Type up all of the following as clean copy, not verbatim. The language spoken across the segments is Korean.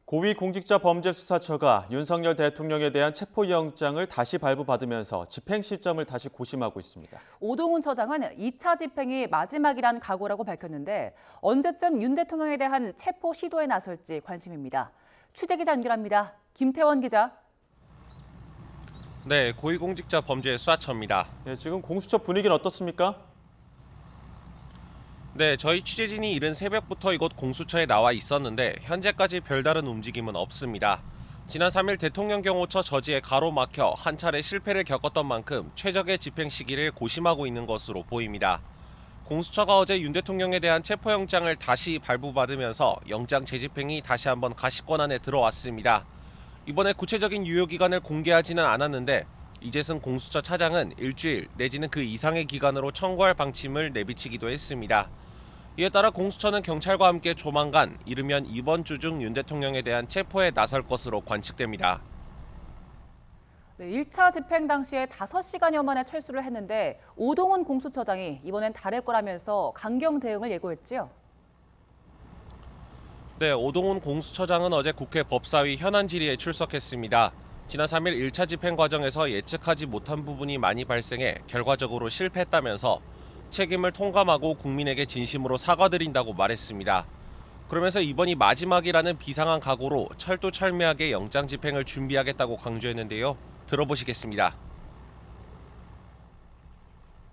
고위공직자범죄수사처가 윤석열 대통령에 대한 체포영장을 다시 발부받으면서 집행 시점을 다시 고심하고 있습니다. 오동훈 처장은 2차 집행이 마지막이란 각오라고 밝혔는데 언제쯤 윤 대통령에 대한 체포 시도에 나설지 관심입니다. 취재기자 연결합니다. 김태원 기자. 네, 고위공직자범죄수사처입니다. 네, 지금 공수처 분위기는 어떻습니까? 네, 저희 취재진이 이른 새벽부터 이곳 공수처에 나와 있었는데 현재까지 별다른 움직임은 없습니다. 지난 3일 대통령 경호처 저지에 가로막혀 한 차례 실패를 겪었던 만큼 최적의 집행 시기를 고심하고 있는 것으로 보입니다. 공수처가 어제 윤 대통령에 대한 체포영장을 다시 발부받으면서 영장 재집행이 다시 한번 가시권 안에 들어왔습니다. 이번에 구체적인 유효기간을 공개하지는 않았는데 이재승 공수처 차장은 일주일 내지는 그 이상의 기간으로 청구할 방침을 내비치기도 했습니다. 이에 따라 공수처는 경찰과 함께 조만간 이르면 이번 주 중 윤 대통령에 대한 체포에 나설 것으로 관측됩니다. 네, 1차 집행 당시에 5시간여 만에 철수를 했는데 오동훈 공수처장이 이번엔 다를 거라면서 강경 대응을 예고했지요. 네, 오동훈 공수처장은 어제 국회 법사위 현안 질의에 출석했습니다. 지난 3일 1차 집행 과정에서 예측하지 못한 부분이 많이 발생해 결과적으로 실패했다면서 책임을 통감하고 국민에게 진심으로 사과드린다고 말했습니다. 그러면서 이번이 마지막이라는 비상한 각오로 철두철미하게 영장 집행을 준비하겠다고 강조했는데요. 들어보시겠습니다.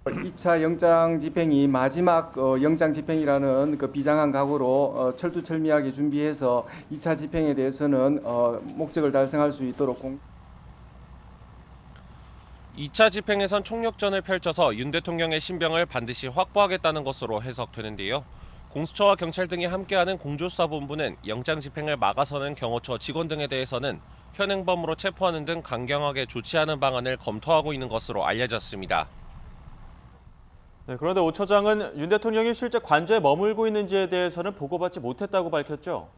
2차 영장 집행이 마지막 영장 집행이라는 그 비장한 각오로 철두철미하게 준비해서 2차 집행에 대해서는 목적을 달성할 수 있도록 2차 집행에선 총력전을 펼쳐서 윤 대통령의 신병을 반드시 확보하겠다는 것으로 해석되는데요. 공수처와 경찰 등이 함께하는 공조수사본부는 영장 집행을 막아서는 경호처 직원 등에 대해서는 현행범으로 체포하는 등 강경하게 조치하는 방안을 검토하고 있는 것으로 알려졌습니다. 네, 그런데 오 처장은 윤 대통령이 실제 관저에 머물고 있는지에 대해서는 보고받지 못했다고 밝혔죠.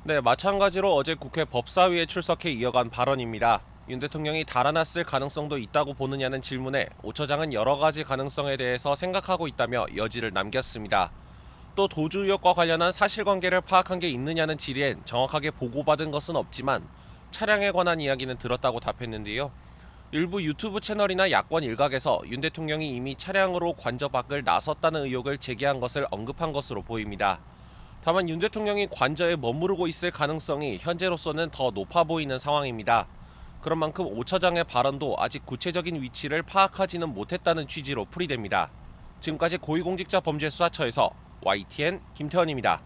네, 마찬가지로 어제 국회 법사위에 출석해 이어간 발언입니다. 윤 대통령이 달아났을 가능성도 있다고 보느냐는 질문에 오 처장은 여러 가지 가능성에 대해서 생각하고 있다며 여지를 남겼습니다. 또 도주 의혹과 관련한 사실관계를 파악한 게 있느냐는 질의엔 정확하게 보고받은 것은 없지만 차량에 관한 이야기는 들었다고 답했는데요. 일부 유튜브 채널이나 야권 일각에서 윤 대통령이 이미 차량으로 관저 밖을 나섰다는 의혹을 제기한 것을 언급한 것으로 보입니다. 다만 윤 대통령이 관저에 머무르고 있을 가능성이 현재로서는 더 높아 보이는 상황입니다. 그런 만큼 오 처장의 발언도 아직 구체적인 위치를 파악하지는 못했다는 취지로 풀이됩니다. 지금까지 고위공직자범죄수사처에서 YTN 김태원입니다.